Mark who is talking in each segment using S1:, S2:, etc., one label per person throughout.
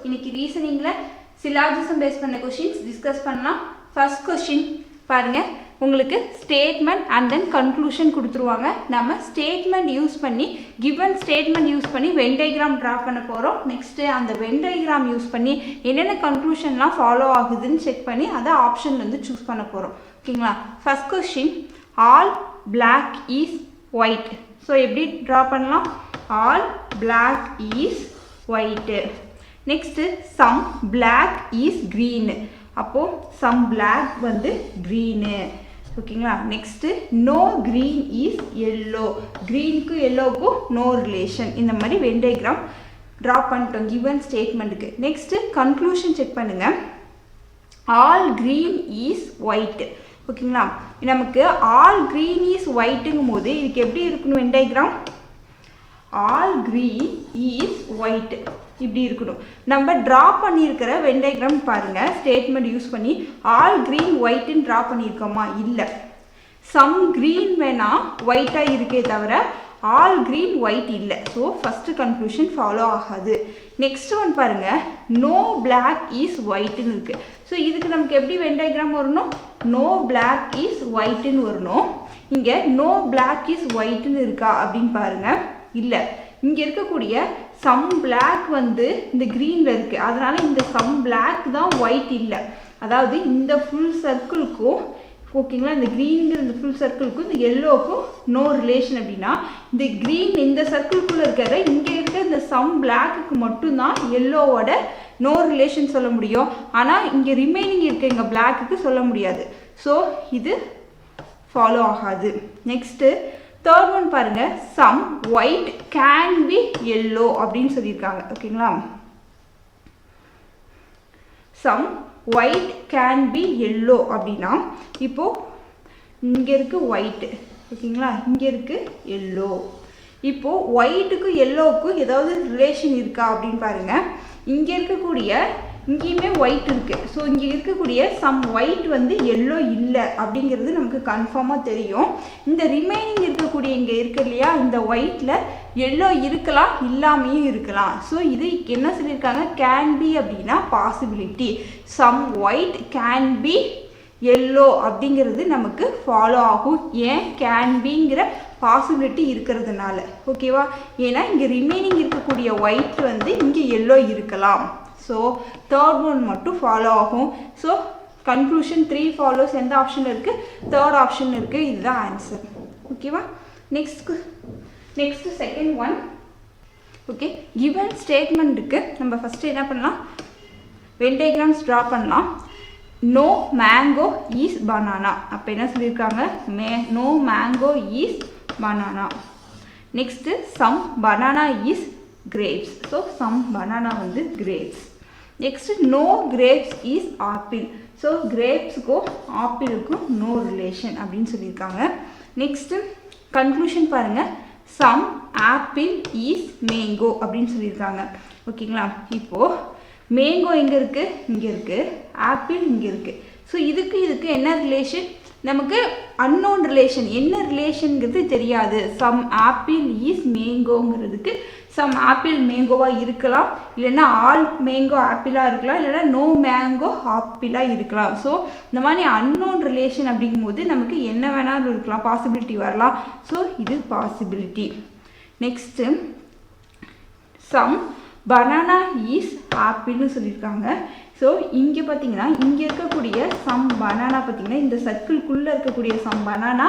S1: இன்னைக்கு ரீசனிங்கில் syllogism base பண்ண questions discuss பண்ணலாம். ஃபர்ஸ்ட் கொஷின் பாருங்கள், உங்களுக்கு ஸ்டேட்மெண்ட் அண்ட் தென் கன்க்ளூஷன் கொடுத்துருவாங்க. நம்ம ஸ்டேட்மெண்ட் யூஸ் பண்ணி கிவன் ஸ்டேட்மெண்ட் யூஸ் பண்ணி வென் டயக்ராம் ட்ரா பண்ண போகிறோம். நெக்ஸ்ட்டு அந்த வென் டயக்ராம் யூஸ் பண்ணி என்னென்ன கன்க்ளூஷன்லாம் ஃபாலோ ஆகுதுன்னு செக் பண்ணி அதை ஆப்ஷன்லேருந்து சூஸ் பண்ண போகிறோம். ஓகேங்களா? First question, all black is white. So எப்படி ட்ரா பண்ணலாம்? All black is white. Next some black is green. அப்போது சம் பிளாக் வந்து க்ரீனு. ஓகேங்களா? Next no green is yellow. க்ரீனுக்கும் எல்லோவுக்கும் நோ ரிலேஷன். இந்த மாதிரி வென் டயக்ராம் ட்ரா பண்ணிட்டோம் கிவன் ஸ்டேட்மெண்ட்டுக்கு. நெக்ஸ்ட்டு கன்க்ளூஷன் செக் பண்ணுங்கள். All green is white. ஓகேங்களா? நமக்கு ஆல் க்ரீன் இஸ் ஒயிட்டுங்கும் போது இதுக்கு எப்படி இருக்கணும் Venn diagram? All green is white இப்படி இருக்கணும். நம்ம ட்ரா பண்ணியிருக்கிற வென் டயக்ராம் பாருங்கள், ஸ்டேட்மெண்ட் யூஸ் பண்ணி ஆல் க்ரீன் ஒயிட்டுன்னு ட்ரா பண்ணியிருக்கோமா? இல்லை. சம் க்ரீன் வேணால் ஒயிட்டாக இருக்கே தவிர ஆல் க்ரீன் ஒயிட் இல்லை. ஸோ ஃபஸ்ட்டு கன்க்ளூஷன் ஃபாலோ ஆகாது. நெக்ஸ்ட் ஒன் பாருங்கள், நோ பிளாக் இஸ் ஒயிட்டுன்னு இருக்குது. ஸோ இதுக்கு நமக்கு எப்படி வென் டயக்ராம் வரணும்? நோ பிளாக் இஸ் ஒயிட்டுன்னு வரணும். இங்கே நோ பிளாக் இஸ் ஒயிட்டுன்னு இருக்கா அப்படின்னு பாருங்கள். இல்லை. இங்கே இருக்கக்கூடிய சம் பிளாக் வந்து இந்த க்ரீனில் இருக்குது. அதனால் இந்த சம் பிளாக் தான் ஒயிட் இல்லை. அதாவது இந்த ஃபுல் சர்க்கிளுக்கும், ஓகேங்களா, இந்த க்ரீனுங்கிற இந்த ஃபுல் சர்க்கிளுக்கும் இந்த எல்லோவுக்கும் நோ ரிலேஷன். அப்படின்னா இந்த க்ரீன் இந்த சர்க்கிள்குள்ளே இருக்கிற இங்கே இருக்க இந்த சம் பிளாக்குக்கு மட்டும்தான் எல்லோவோட நோ ரிலேஷன் சொல்ல முடியும். ஆனால் இங்கே ரிமைனிங் இருக்க இங்கே பிளாக்குக்கு சொல்ல முடியாது. ஸோ இது ஃபாலோ ஆகாது. நெக்ஸ்ட்டு தேர்ட் ஒன் பாருங்கள், some white can be yellow அப்படின்னு சொல்லியிருக்காங்க. ஓகேங்களா? Some white can be yellow அப்படின்னா இப்போது இங்கே இருக்குது ஒயிட்டு, ஓகேங்களா, இங்கே இருக்குது எல்லோ. இப்போது ஒயிட்டுக்கும் எல்லோவுக்கும் ஏதாவது ரிலேஷன் இருக்கா அப்படின்னு பாருங்கள். இங்கே இருக்கக்கூடிய இங்கேயுமே ஒயிட் இருக்குது. ஸோ இங்கே இருக்கக்கூடிய சம் ஒயிட் வந்து எல்லோ இல்லை அப்படிங்கிறது நமக்கு கன்ஃபார்மாக தெரியும். இந்த ரிமைனிங் இருக்கக்கூடிய இங்கே இருக்கு இல்லையா, இந்த ஒயிட்டில் எல்லோ இருக்கலாம், இல்லாமையும் இருக்கலாம். ஸோ இது என்ன சொல்லியிருக்காங்க? கேன் பி அப்படின்னா possibility. Some white can be yellow அப்படிங்கிறது நமக்கு ஃபாலோ ஆகும். ஏன்? கேன் பிங்கிற பாசிபிலிட்டி இருக்கிறதுனால. ஓகேவா? ஏன்னா இங்கே ரிமைனிங் இருக்கக்கூடிய ஒயிட் வந்து இங்கே எல்லோ இருக்கலாம். ஸோ தேர்ட் ஒன் மட்டும் ஃபாலோ ஆகும். ஸோ கன்க்ளூஷன் 3 ஃபாலோஸ் எந்த ஆப்ஷன் இருக்குது? தேர்ட் ஆப்ஷன் இருக்குது. இதுதான் ஆன்சர். ஓகேவா? Next second one. Okay, given ஸ்டேட்மெண்ட்டுக்கு நம்ம ஃபஸ்ட்டு என்ன பண்ணலாம்? வென் டயக்ராம்ஸ் ட்ரா பண்ணலாம். No mango is banana. அப்போ என்ன சொல்லியிருக்காங்க? No mango is banana. Next some banana is grapes. So some banana வந்து grapes. Next no grapes is apple. So கிரேப்ஸுக்கும் ஆப்பிளுக்கும் நோ ரிலேஷன் அப்படின்னு சொல்லியிருக்காங்க. நெக்ஸ்ட்டு கன்க்ளூஷன் பாருங்கள், சம் ஆப்பிள் இஸ் மேங்கோ அப்படின்னு சொல்லியிருக்காங்க. ஓகேங்களா? இப்போது மேங்கோ எங்கே இருக்குது? இங்கே இருக்குது. ஆப்பிள் இங்கே இருக்குது. ஸோ இதுக்கு என்ன ரிலேஷன்? நமக்கு அன்னோன் ரிலேஷன். என்ன ரிலேஷனுங்கிறது தெரியாது. சம் ஆப்பிள் இஸ் மேங்கோங்கிறதுக்கு சம் ஆப்பிள் மேங்கோவாக இருக்கலாம், இல்லைன்னா ஆல் மேங்கோ ஆப்பிளாக இருக்கலாம், இல்லைன்னா நோ மேங்கோ ஆப்பிளாக இருக்கலாம். ஸோ இந்த மாதிரி அன்னோன் ரிலேஷன் அப்படிங்கும்போது நமக்கு என்ன வேணாலும் இருக்கலாம், பாசிபிலிட்டி வரலாம். ஸோ இது possibility. Next some banana is ஆப்பிள்னு சொல்லியிருக்காங்க. ஸோ இங்கே பார்த்தீங்கன்னா இங்கே இருக்கக்கூடிய சம் பனானா பார்த்தீங்கன்னா இந்த சர்க்கிள்குள்ளே இருக்கக்கூடிய some banana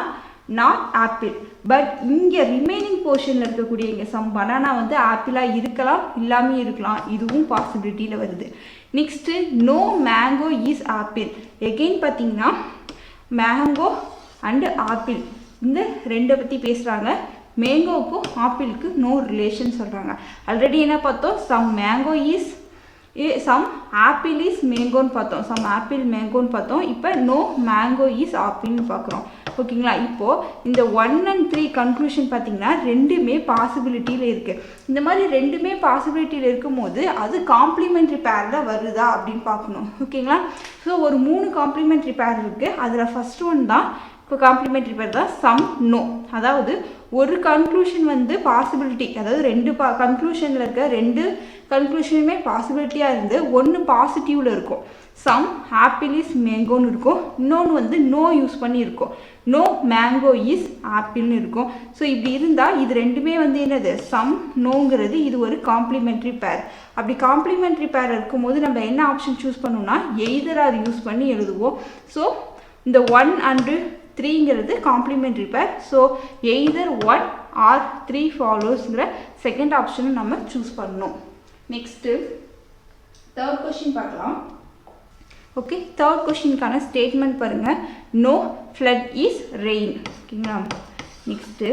S1: not apple. But இங்கே ரிமைனிங் போர்ஷனில் இருக்கக்கூடிய இங்கே சம் பனானா வந்து ஆப்பிளாக இருக்கலாம், இல்லாமல் இருக்கலாம். இதுவும் பாசிபிலிட்டியில் வருது. Next no mango is apple. Again பார்த்தீங்கன்னா மேங்கோ அண்டு ஆப்பிள் இந்த ரெண்டை பற்றி பேசுகிறாங்க. மேங்கோவுக்கும் ஆப்பிளுக்கு நோ ரிலேஷன் சொல்கிறாங்க. ஆல்ரெடி என்ன பார்த்தோம்? Some mango is some apple is மேங்கோன்னு பார்த்தோம், சம் ஆப்பிள் மேங்கோன்னு பார்த்தோம். இப்போ நோ மேங்கோ இஸ் ஆப்பிள்னு பார்க்குறோம். ஓகேங்களா? இப்போது இந்த 1 and 3 கன்க்ளூஷன் பார்த்திங்கன்னா ரெண்டுமே பாசிபிலிட்டியில் இருக்குது. இந்த மாதிரி ரெண்டுமே பாசிபிலிட்டியில் இருக்கும்போது அது காம்ப்ளிமெண்ட்ரி பேரில் வருதா அப்படின்னு பார்க்கணும். ஓகேங்களா? ஸோ ஒரு 3 காம்ப்ளிமெண்ட்ரி பேர் இருக்குது. அதில் ஃபஸ்ட் ஒன் தான் இப்போ காம்ப்ளிமெண்ட்ரி பேர் தான் சம் நோ. அதாவது ஒரு கன்க்ளூஷன் வந்து பாசிபிலிட்டி, அதாவது ரெண்டு கன்க்ளூஷனில் இருக்க ரெண்டு கன்க்ளூஷனுமே பாசிபிலிட்டியாக இருந்து ஒன்று பாசிட்டிவில் இருக்கும், சம் ஆப்பிள் இஸ் மேங்கோன்னு இருக்கும், இன்னொன்று வந்து நோ யூஸ் பண்ணி இருக்கும், நோ மேங்கோ இஸ் ஆப்பிள்னு இருக்கும். ஸோ இப்படி இருந்தால் இது ரெண்டுமே வந்து என்னது சம் நோங்கிறது இது ஒரு காம்ப்ளிமெண்ட்ரி பேர். அப்படி காம்ப்ளிமெண்ட்ரி பேர் இருக்கும்போது நம்ம என்ன ஆப்ஷன் சூஸ் பண்ணோம்னா எய்தர் அது யூஸ் பண்ணி எழுதுவோம். ஸோ இந்த 1 and 3ங்கிறது complementary pair. So either 1 or 3 ஃபாலோஸ்ங்கிற செகண்ட் ஆப்ஷனை நம்ம சூஸ் பண்ணணும். நெக்ஸ்ட்டு தேர்ட் கொஸ்டின் பார்க்கலாம். ஓகே, தேர்ட் கொஸ்டினுக்கான ஸ்டேட்மெண்ட் பாருங்கள். No flood is rain. ஓகேங்களா. Next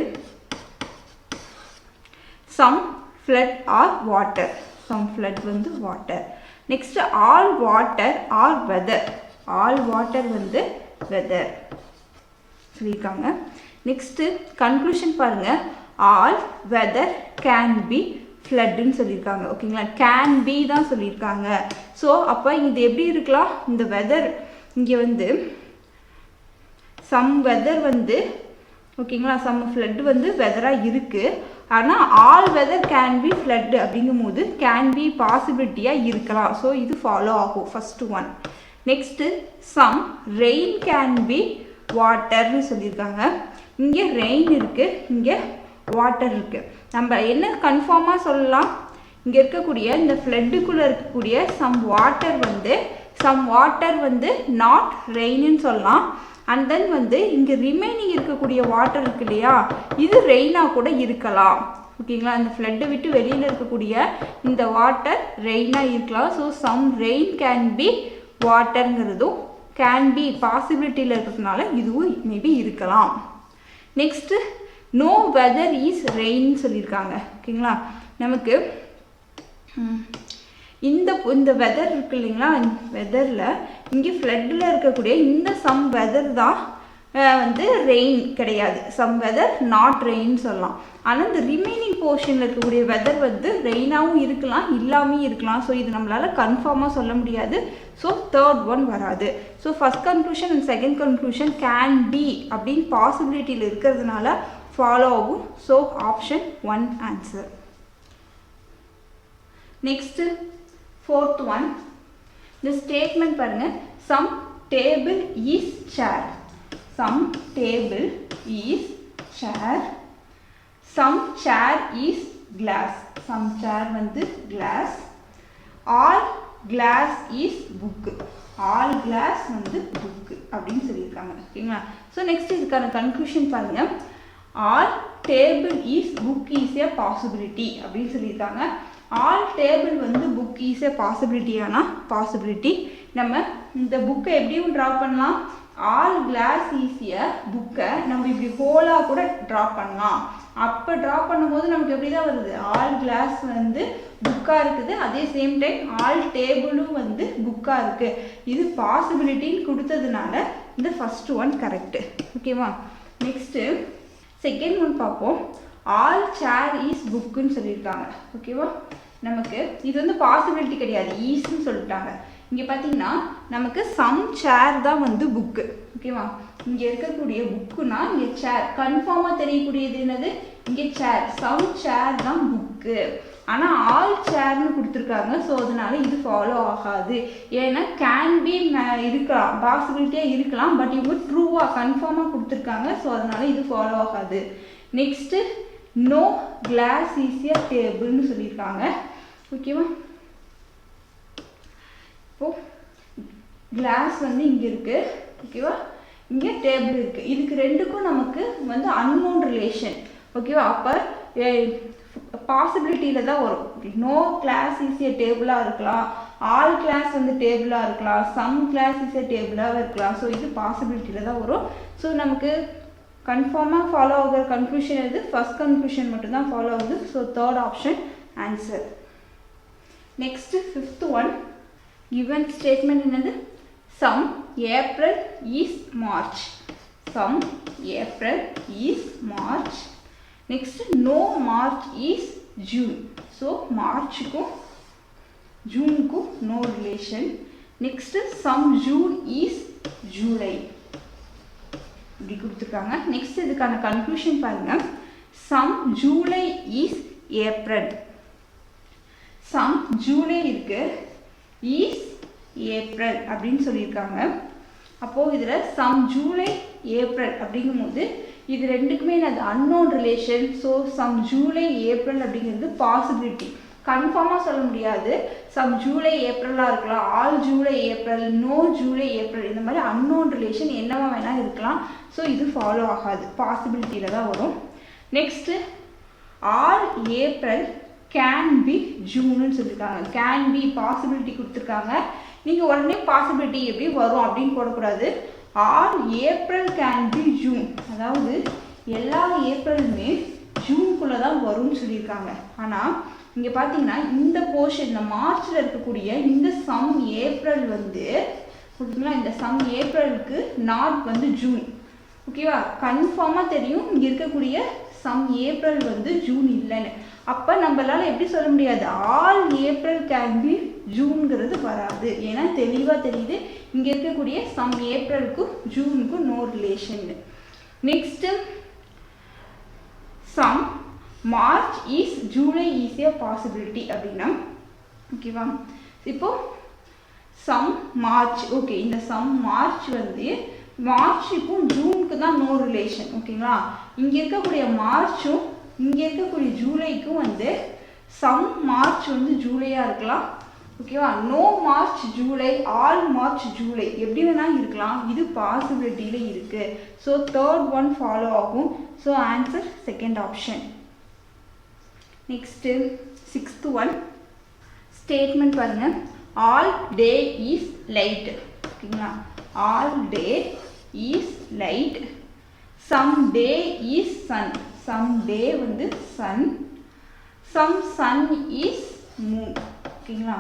S1: some flood are water. Some flood வந்து water. Next all water are weather. All water வந்து வெதர் சொல்லியிருக்காங்க. நெக்ஸ்ட்டு கன்க்ளூஷன் பாருங்கள். ஆல் வெதர் கேன் பி ஃப்ளட்டுன்னு சொல்லியிருக்காங்க. ஓகேங்களா, கேன் பி தான் சொல்லியிருக்காங்க. ஸோ அப்போ இது எப்படி இருக்கலாம், இந்த வெதர் இங்கே வந்து சம் வெதர் வந்து ஓகேங்களா, சம் ஃப்ளட் வந்து வெதராக இருக்குது. ஆனால் all weather can be flood அப்படிங்கும்போது கேன் பி பாசிபிலிட்டியாக இருக்கலாம். ஸோ இது ஃபாலோ ஆகும் first one. Next some rain can be வாட்டர்னு சொல்லியிருக்காங்க. இங்கே ரெயின் இருக்குது, இங்கே வாட்டர் இருக்குது. நம்ம என்ன கன்ஃபார்மாக சொல்லலாம், இங்கே இருக்கக்கூடிய இந்த ஃப்ளட்டுக்குள்ளே இருக்கக்கூடிய சம் வாட்டர் வந்து நாட் ரெயின்னு சொல்லலாம். அண்ட் தென் வந்து இங்கே ரிமைனிங் இருக்கக்கூடிய வாட்டர் இருக்கு இல்லையா, இது ரெயினாக கூட இருக்கலாம். ஓகேங்களா, இந்த ஃப்ளட்டை விட்டு வெளியில் இருக்கக்கூடிய இந்த வாட்டர் ரெயினாக இருக்கலாம். So some rain can be வாட்டருங்கிறதும் கேன் பி பாசிபிலிட்டியில் இருக்கிறதுனால இதுவும் மேபி இருக்கலாம். Next no weather is rain சொல்லியிருக்காங்க. ஓகேங்களா, நமக்கு இந்த வெதர் இருக்கு இல்லைங்களா, வெதரில் இங்கே ஃப்ளட்டில் இருக்கக்கூடிய இந்த சம் வெதர் தான் வந்து ரெயின் கிடையாது, சம் வெதர் நாட் ரெயின் சொல்லலாம். ஆனால் இந்த ரிமைனிங் போர்ஷனில் இருக்கக்கூடிய வெதர் வந்து ரெயினாகவும் இருக்கலாம் இல்லாமல் இருக்கலாம். ஸோ இது நம்மளால் கன்ஃபார்மாக சொல்ல முடியாது. ஸோ தேர்ட் ஒன் வராது. So first conclusion and second conclusion can be அப்படின்னு பாசிபிலிட்டியில் இருக்கிறதுனால ஃபாலோ ஆகும். So option 1 answer. Next fourth one, இந்த ஸ்டேட்மெண்ட் பாருங்கள். Some table is chair. Some table is chair. Some chair is glass. Some chair வந்து glass. All glass is book. All glass வந்து book அப்படின்னு சொல்லியிருக்காங்க. ஓகேங்களா. ஸோ நெக்ஸ்ட் இதுக்கான conclusion பாருங்கள். All table is book is a possibility அப்படின்னு சொல்லியிருக்காங்க. All table வந்து புக் இஸ் ஏ பாசிபிலிட்டியானா பாசிபிலிட்டி. நம்ம இந்த புக்கை எப்படியும் ட்ரா பண்ணலாம். ஆல் கிளாஸ் ஈஸிய புக்கை நம்ம இப்படி ஹோலாக கூட ட்ரா பண்ணலாம். அப்போ ட்ரா பண்ணும்போது நமக்கு எப்படி தான் வருது, ஆல் கிளாஸ் வந்து புக்காக இருக்குது, அதே சேம் டைம் ஆல் டேபிளும் வந்து புக்காக இருக்குது. இது பாசிபிலிட்டின்னு கொடுத்ததுனால இந்த ஃபஸ்ட்டு ஒன் கரெக்டு. ஓகேவா. நெக்ஸ்ட்டு செகண்ட் ஒன் பார்ப்போம். ஆல் சேர் இஸ் புக்குன்னு சொல்லியிருக்காங்க. ஓகேவா. நமக்கு இது வந்து பாசிபிலிட்டி கிடையாது, ஈஸ்ன்னு சொல்லிட்டாங்க. இங்கே பார்த்தீங்கன்னா நமக்கு சம் சேர் தான் வந்து புக்கு. ஓகேவா. இங்கே இருக்கக்கூடிய புக்குனா இங்கே சேர், கன்ஃபார்மாக தெரியக்கூடியது என்னது, இங்கே சேர், சம் சேர் தான் புக்கு. ஆனால் ஆல் சேர்னு கொடுத்துருக்காங்க. ஸோ அதனால இது ஃபாலோ ஆகாது. ஏன்னா கேன் பி இருக்கலாம், பாசிபிலிட்டியாக இருக்கலாம், பட் இவங்க ட்ரூவாக கன்ஃபார்மாக கொடுத்துருக்காங்க. ஸோ அதனால இது ஃபாலோ ஆகாது. Next no glass is a டேபிள்னு சொல்லியிருக்காங்க. ஓகேவா. இப்போது கிளாஸ் வந்து இங்கே இருக்குது. ஓகேவா. இங்கே டேபிள் இருக்குது. இதுக்கு ரெண்டுக்கும் நமக்கு வந்து அன்னோன் ரிலேஷன். ஓகேவா. அப்போ பாசிபிலிட்டியில் தான் வரும். நோ கிளாஸ் இஸ் எ டேபிளாக இருக்கலாம், ஆல் கிளாஸ் வந்து டேபிளாக இருக்கலாம், சம் கிளாஸ் இஸ் எ டேபிளாக இருக்கலாம். ஸோ இது பாசிபிலிட்டியில் தான் வரும். ஸோ நமக்கு கன்ஃபார்மாக ஃபாலோ ஆகிற கன்க்ளூஷன் எது, ஃபஸ்ட் கன்க்ளூஷன் மட்டும்தான் ஃபாலோ ஆகுது. So third option answer. Next fifth one, given statement என்னது, some April is March. Some April is March. Next no March is June. So மார்ச்சுக்கும் ஜூனுக்கும் no relation. Next some June is July. இப்படி கொடுத்துருக்காங்க. Next இதுக்கான conclusion பாருங்கள். Some July is April. Some July இருக்கு, is April அப்படின்னு சொல்லியிருக்காங்க. அப்போது இதில் சம் ஜூலை ஏப்ரல் அப்படிங்கும்போது இது ரெண்டுக்குமே அது unknown relation. So some July April அப்படிங்கிறது பாசிபிலிட்டி, கன்ஃபார்மாக சொல்ல முடியாது. சம் ஜூலை ஏப்ரலாக இருக்கலாம், all July April, no July April, இந்த மாதிரி அன்னோன் ரிலேஷன் என்னவா வேணால் இருக்கலாம். ஸோ இது ஃபாலோ ஆகாது, பாசிபிலிட்டியில் தான் வரும். Next all April can be ஜூன்னு சொல்லியிருக்காங்க. கேன் பி பாசிபிலிட்டி கொடுத்துருக்காங்க. நீங்கள் உடனே பாசிபிலிட்டி எப்படி வரும் அப்படின்னு போடக்கூடாது. All April can B June, அதாவது எல்லா ஏப்ரலுமே ஜூனுக்குள்ளே தான் வரும்னு சொல்லியிருக்காங்க. ஆனால் இங்கே பார்த்தீங்கன்னா இந்த போர்ஷன், இந்த மார்ச்சில் இருக்கக்கூடிய இந்த சம் ஏப்ரல் வந்து ஓகேங்களா, இந்த சம் ஏப்ரலுக்கு நாட் வந்து ஜூன். ஓகேவா, கன்ஃபார்மாக தெரியும் இங்கே இருக்கக்கூடிய சம் ஏப்ரல் வந்து ஜூன் இல்லைன்னு. அப்போ நம்மளால் எப்படி சொல்ல முடியாது ஆல் ஏப்ரல் கேன் பி ஜூன்கிறது வராது. ஏன்னா தெளிவாக தெரியுது இங்கே இருக்கக்கூடிய சம் ஏப்ரலுக்கும் ஜூனுக்கும் no relation. Next some March is July is a possibility அப்படின்னா ஓகேவா. இப்போது சம் மார்ச், ஓகே, இந்த சம் மார்ச் வந்து மார்ச் இப்போ ஜூனுக்கு தான் நோ ரிலேஷன். ஓகேங்களா, இங்கே இருக்கக்கூடிய மார்ச்சும் இங்கே இருக்கக்கூடிய ஜூலைக்கும் வந்து சம் மார்ச் வந்து ஜூலையாக இருக்கலாம். ஓகேவா, no March July, all March July எப்படி வேணால் இருக்கலாம். இது பாசிபிலிட்டியில் இருக்குது. ஸோ தேர்ட் ஒன் ஃபாலோ ஆகும். So answer second option. Next sixth one statement பாருங்கள். All day is light. ஓகேங்களா, all day is light. Some day is sun. Some day வந்து sun. Some sun is moon. ஓகேங்களா,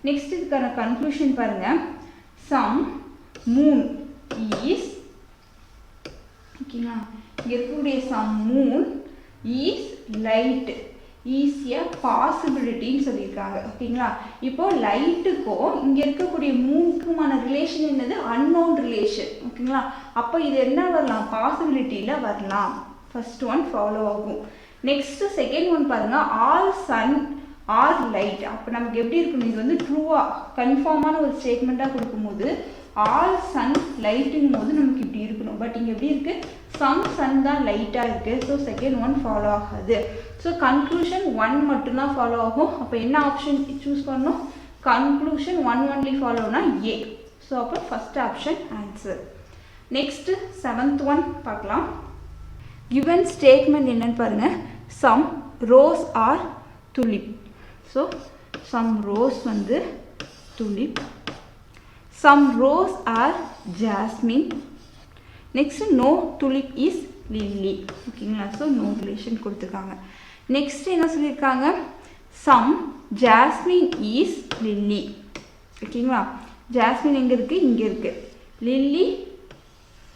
S1: next இதுக்கான conclusion பாருங்கள். Some moon is, ஓகேங்களா, இங்கே இருக்கக்கூடிய some moon is light is a பாசிபிலிட்டின்னு சொல்லியிருக்காங்க. ஓகேங்களா, இப்போ லைட்டுக்கும் இங்கே இருக்கக்கூடிய மூணுக்குமான ரிலேஷன் என்னது, அன்னோன் ரிலேஷன். ஓகேங்களா, அப்போ இது என்ன வரலாம், பாசிபிலிட்டியில் வரலாம். ஃபர்ஸ்ட் ஒன் ஃபாலோ ஆகும். நெக்ஸ்ட்டு செகண்ட் ஒன் பாருங்கள். All sun are light. அப்போ நமக்கு எப்படி இருக்கணும், இது வந்து ட்ரூவாக கன்ஃபார்மான ஒரு ஸ்டேட்மெண்ட்டாக கொடுக்கும்போது ஆல் சன் லைட்டுங்கும் போது நமக்கு இப்படி இருக்கணும். பட் இங்கே எப்படி இருக்குது, சம் சன் தான் லைட்டாக இருக்குது. ஸோ செகண்ட் ஒன் ஃபாலோ ஆகாது. ஸோ கன்க்ளூஷன் ஒன் மட்டும்தான் ஃபாலோ ஆகும். அப்போ என்ன ஆப்ஷன் சூஸ் பண்ணணும், கன்க்ளூஷன் ஒன் ஒன்லி ஃபாலோனா ஏ. ஸோ அப்போ first option answer. Next seventh one பார்க்கலாம். given statement என்னன்னு பாருங்க. some rose are tulip. so some rose வந்து tulip, some rose are jasmine. next no tulip is lily. ஓகேங்களா, so no relation கொடுத்துருக்காங்க. Next என்ன சொல்லியிருக்காங்க, some jasmine is lily. ஓகேங்களா, jasmine எங்கே இருக்குது, இங்கே இருக்குது. லில்லி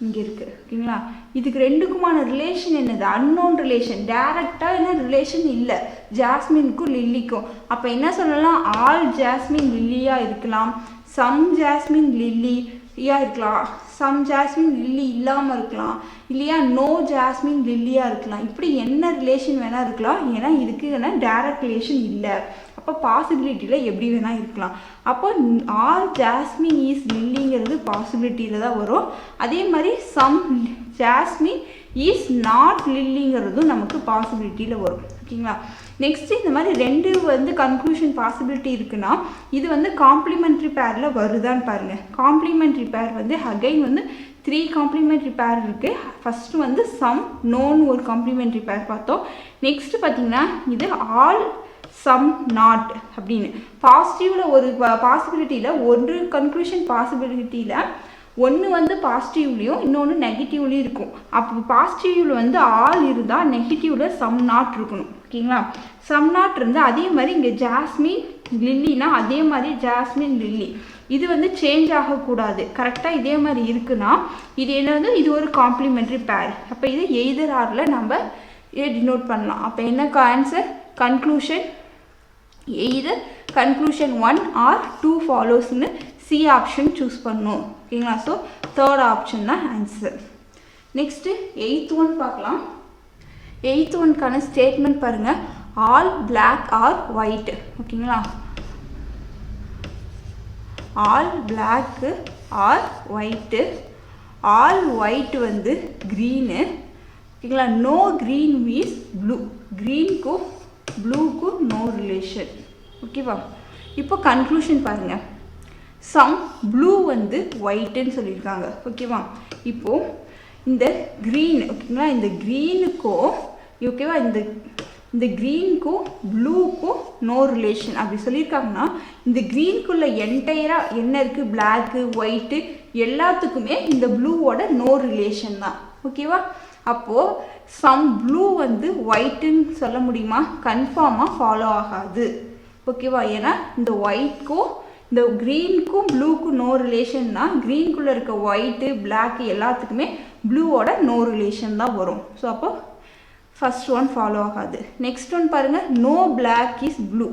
S1: இங்கே இருக்குது. ஓகேங்களா, இதுக்கு ரெண்டுக்குமான ரிலேஷன் என்னது, அன்னோன் ரிலேஷன். டேரெக்டாக என்ன ரிலேஷன் இல்லை ஜாஸ்மினுக்கும் லில்லிக்கும். அப்போ என்ன சொல்லலாம், ஆல் ஜாஸ்மின் லில்லியாக இருக்கலாம், சம் ஜாஸ்மின் லில்லியாக இருக்கலாம், சம் ஜாஸ்மின் லில்லி இல்லாமல் இருக்கலாம், இல்லையா நோ ஜாஸ்மின் லில்லியாக இருக்கலாம். இப்படி என்ன ரிலேஷன் வேணால் இருக்கலாம். ஏன்னா இதுக்கு என்ன டேரக்ட் ரிலேஷன் இல்லை. அப்போ பாசிபிலிட்டியில் எப்படி வேணால் இருக்கலாம். அப்போ ஆல் ஜாஸ்மின் இஸ் லில்லிங்கிறது பாசிபிலிட்டியில் தான் வரும். அதே மாதிரி சம் ஜாஸ்மின் இஸ் நாட் லில்லிங்கிறதும் நமக்கு பாசிபிலிட்டியில் வரும். ஓகேங்களா, நெக்ஸ்ட் இந்த மாதிரி ரெண்டு வந்து கன்க்ளூஷன் பாசிபிலிட்டி இருக்குன்னா இது வந்து காம்ப்ளிமெண்ட்ரி பேரில் வருதான்னு பாருங்கள். காம்ப்ளிமெண்ட்ரி பேர் வந்து அகைன் வந்து 3 காம்ப்ளிமெண்ட்ரி பேர் இருக்குது. ஃபஸ்ட்டு வந்து சம் நோன்னு ஒரு காம்ப்ளிமெண்ட்ரி பேர் பார்த்தோம். நெக்ஸ்ட்டு பார்த்திங்கன்னா இது ஆல் சம் நாட் அப்படின்னு பாசிட்டிவில் ஒரு பாசிபிலிட்டியில் ஒரு கன்க்ளூஷன் பாசிபிலிட்டியில் ஒன்று வந்து பாசிட்டிவ்லேயும் இன்னொன்று நெகட்டிவ்லேயும் இருக்கும். அப்போ பாசிட்டிவில் வந்து ஆல் இருந்தால் நெகட்டிவில் சம் நாட் இருக்கணும். ஓகேங்களா, சம் நாட் இருந்தால் அதே மாதிரி இங்கே ஜாஸ்மின் லில்லினா அதே மாதிரி ஜாஸ்மின் லில்லி இது வந்து சேஞ்ச் ஆகக்கூடாது. கரெக்டாக இதே மாதிரி இருக்குன்னா இது என்னது, இது ஒரு காம்ப்ளிமெண்ட்ரி பேர். அப்போ இது எய்தர் ஆரில் நம்ம டினோட் பண்ணலாம். அப்போ என்ன answer, conclusion either conclusion 1 or 2 ஃபாலோஸ்ன்னு சி ஆப்ஷன் சூஸ் பண்ணணும். ஓகேங்களா, ஸோ தேர்ட் ஆப்ஷன் தான் ஆன்சர். நெக்ஸ்ட்டு 8th ஒன் பார்க்கலாம். 8th ஒன்க்கான ஸ்டேட்மெண்ட் பாருங்கள். All black are white. ஓகேங்களா, all black are white, all white வந்து க்ரீனு. ஓகேங்களா, நோ க்ரீன் மீன்ஸ் ப்ளூ. க்ரீனுக்கும் ப்ளூக்கும் நோ ரிலேஷன். ஓகேவா, இப்போ கன்க்ளூஷன் பாருங்கள். சம் ப்ளூ வந்து ஒயிட்டுன்னு சொல்லியிருக்காங்க. ஓகேவா, இப்போது இந்த க்ரீன், ஓகேங்களா, இந்த க்ரீனுக்கும் ஓகேவா இந்த க்ரீனுக்கும் ப்ளூக்கும் நோ ரிலேஷன் அப்படி சொல்லியிருக்காங்கன்னா, இந்த க்ரீனுக்குள்ளே என்டையராக என்ன இருக்குது, பிளாக்கு ஒயிட்டு எல்லாத்துக்குமே இந்த ப்ளூவோட நோ ரிலேஷன் தான். ஓகேவா, அப்போது சம் ப்ளூ வந்து ஒயிட்டுன்னு சொல்ல முடியுமா? கன்ஃபார்மாக ஃபாலோ ஆகாது. ஓகேவா, ஏன்னா இந்த ஒயிட்க்கும் இந்த க்ரீனுக்கும் ப்ளூக்கும் நோ ரிலேஷன்னா க்ரீனுக்குள்ளே இருக்க ஒயிட்டு பிளாக்கு எல்லாத்துக்குமே ப்ளூவோட நோ ரிலேஷன் தான் வரும். ஸோ அப்போ ஃபஸ்ட் ஒன் ஃபாலோ ஆகாது. நெக்ஸ்ட் ஒன் பாருங்கள். No black is blue.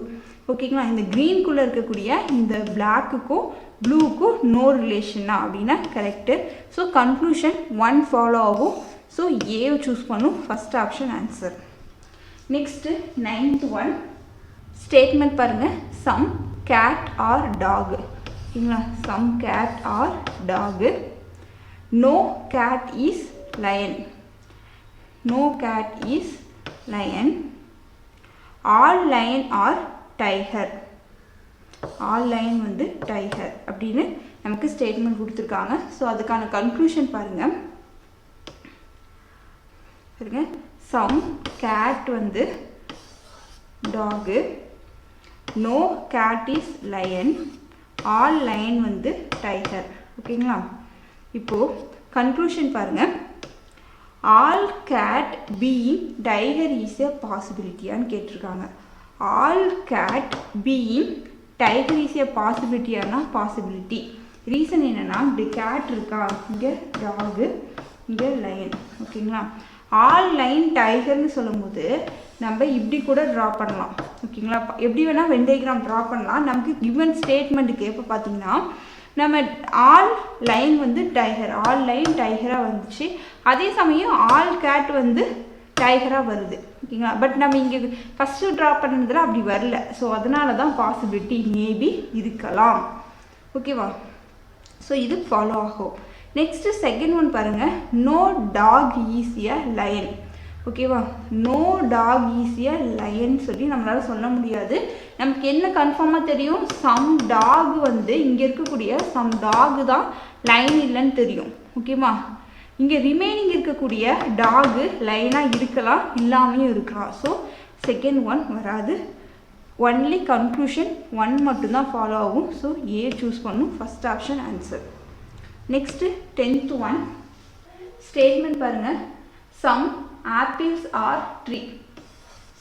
S1: ஓகேங்களா, இந்த க்ரீனுக்குள்ளே இருக்கக்கூடிய இந்த பிளாக்குக்கும் ப்ளூக்கும் நோ ரிலேஷன்னா அப்படின்னா கரெக்டு. ஸோ கன்க்ளூஷன் 1 ஃபாலோ ஆகும். ஸோ ஏவை சூஸ் பண்ணும். First option answer. Next 9th one statement பாருங்கள். Some cat are dog. ஓகேங்களா, some cat are dog. No cat is lion. No cat is lion. All lion are tiger. All lion வந்து tiger அப்படின்னு நமக்கு statement கொடுத்துருக்காங்க. So அதுக்கான conclusion பாருங்கள். Some cat வந்து dog, no cat is lion, all lion வந்து tiger. ஓகேங்களா, இப்போது கன்க்ளூஷன் பாருங்கள். All cat being tiger is a பாசிபிலிட்டியான்னு கேட்டிருக்காங்க. All cat being tiger is a பாசிபிலிட்டியானா பாசிபிலிட்டி. ரீசன் என்னென்னா, இப்படி கேட் இருக்கா, இங்கே டாகு, இங்கே லயன். ஓகேங்களா, ஆல் லைன் டைகர்னு சொல்லும்போது நம்ம இப்படி கூட ட்ரா பண்ணலாம். ஓகேங்களா, எப்படி வேணால் வென் டயக்ராம் ட்ரா பண்ணலாம். நமக்கு கிவன் ஸ்டேட்மெண்ட்டுக்கு எப்போ பார்த்தீங்கன்னா, நம்ம ஆல் லைன் வந்து டைகர், ஆல் லைன் டைகராக வந்துச்சு. அதே சமயம் ஆல் கேட் வந்து டைகராக வருது. ஓகேங்களா, பட் நம்ம இங்கே ஃபஸ்ட்டு ட்ரா பண்ணதில் அப்படி வரல. ஸோ அதனால தான் பாசிபிலிட்டி மேபி இருக்கலாம். ஓகேவா, ஸோ இது ஃபாலோ ஆகும். நெக்ஸ்ட்டு செகண்ட் ஒன் பாருங்கள். No dog is a lion. ஓகேவா, no dog is a lion சொல்லி நம்மளால் சொல்ல முடியாது. நமக்கு என்ன கன்ஃபார்மாக தெரியும், சம் டாக் வந்து இங்கே இருக்கக்கூடிய சம் டாகு தான் லைன் இல்லைன்னு தெரியும். ஓகேவா, இங்கே ரிமைனிங் இருக்கக்கூடிய டாகு லைனாக இருக்கலாம், இல்லாமையும் இருக்கலாம். ஸோ செகண்ட் ஒன் வராது. ஒன்லி கன்க்ளூஷன் 1 மட்டும்தான் ஃபாலோ ஆகும். ஸோ ஏ சூஸ் பண்ணும். First option answer. Next 10th one statement பாருங்கள். Some apples are tree.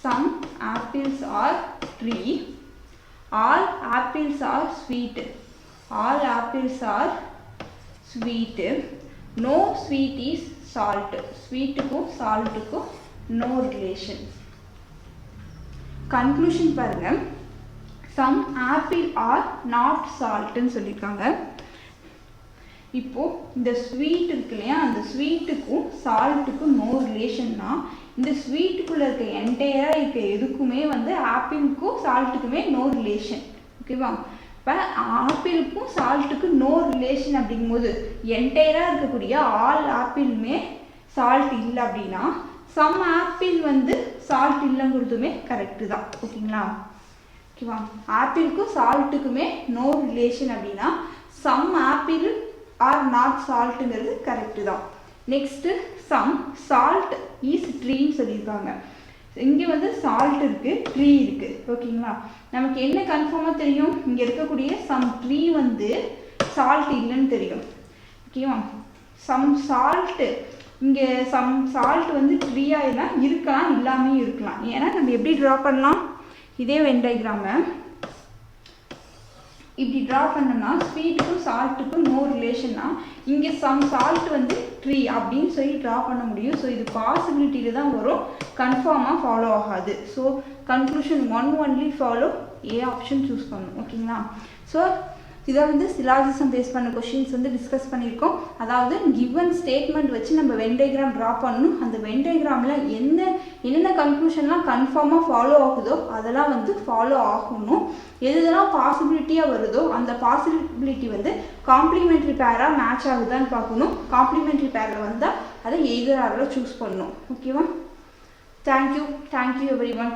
S1: Some apples are tree. All apples are sweet. All apples are sweet. No sweet is salt. Sweet को salt को no relation. Conclusion பாருங்க. Some apple are not salt ன்னு சொல்லிருக்காங்க. இப்போ இந்த sweet இருக்கு இல்லையா, அந்த ஸ்வீட்டுக்கும் சால்ட்டுக்கும் நோ ரிலேஷன்னா இந்த ஸ்வீட்டுக்குள்ளே இருக்க என்டையராக இருக்க எதுக்குமே வந்து ஆப்பிளுக்கும் சால்ட்டுக்குமே நோ ரிலேஷன். ஓகேவா, இப்போ ஆப்பிளுக்கும் சால்ட்டுக்கும் நோ ரிலேஷன் அப்படிங்கும்போது என்டையராக இருக்கக்கூடிய ஆல் ஆப்பிளுமே சால்ட் இல்லை அப்படின்னா சம் ஆப்பிள் வந்து சால்ட் இல்லைங்கிறதுமே கரெக்டு தான். ஓகேங்களா, ஓகேவா, ஆப்பிளுக்கும் சால்ட்டுக்குமே நோ ரிலேஷன் அப்படின்னா சம் ஆப்பிள் ஆர் நாட் சால்ட்டுங்கிறது கரெக்டு தான். நெக்ஸ்ட்டு சம் சால்ட் ஈஸ் ட்ரீன்னு சொல்லியிருக்காங்க. இங்கே வந்து சால்ட் இருக்குது, ட்ரீ இருக்குது. ஓகேங்களா, நமக்கு என்ன கன்ஃபார்மாக தெரியும், இங்கே இருக்கக்கூடிய சம் ட்ரீ வந்து சால்ட் இல்லைன்னு தெரியும். ஓகேவா, சம் சால்ட்டு இங்கே சம் சால்ட் வந்து ட்ரீயாக இருக்கலாம், இல்லாமல் இருக்கலாம். ஏன்னா நம்ம எப்படி ட்ரா பண்ணலாம், இதே வென் டயக்ராமை இப்படி ட்ரா பண்ணோம்னா ஸ்வீட்டுக்கும் சால்ட்டுக்கும் நோ ரிலேஷன்னா இங்கே சம் சால்ட் வந்து ட்ரீ அப்படின்னு சொல்லி ட்ரா பண்ண முடியும். ஸோ இது பாசிபிலிட்டியில் தான் வரும், கன்ஃபார்மாக ஃபாலோ ஆகாது. So conclusion 1 only follow, A option choose பண்ணணும். ஓகேங்களா, ஸோ இதை வந்து சிலாஜிசம் பேஸ் பண்ண கொஷின்ஸ் வந்து டிஸ்கஸ் பண்ணியிருக்கோம். அதாவது கிவன் ஸ்டேட்மெண்ட் வச்சு நம்ம வென் டயக்ராம் ட்ரா பண்ணணும். அந்த வென் டயக்ராமில் என்னென்ன கன்க்ளூஷன்லாம் கன்ஃபார்மாக ஃபாலோ ஆகுதோ அதெல்லாம் வந்து ஃபாலோ ஆகணும். எதுதெல்லாம் பாசிபிலிட்டியாக வருதோ அந்த பாசிபிலிட்டி வந்து காம்ப்ளிமெண்ட்ரி பேராக மேட்ச் ஆகுதான்னு பார்க்கணும். காம்ப்ளிமெண்ட்ரி பேரில் வந்தால் அதை எய்தர் ஆரில் சூஸ் பண்ணணும். ஓகேவா? Thank you every one.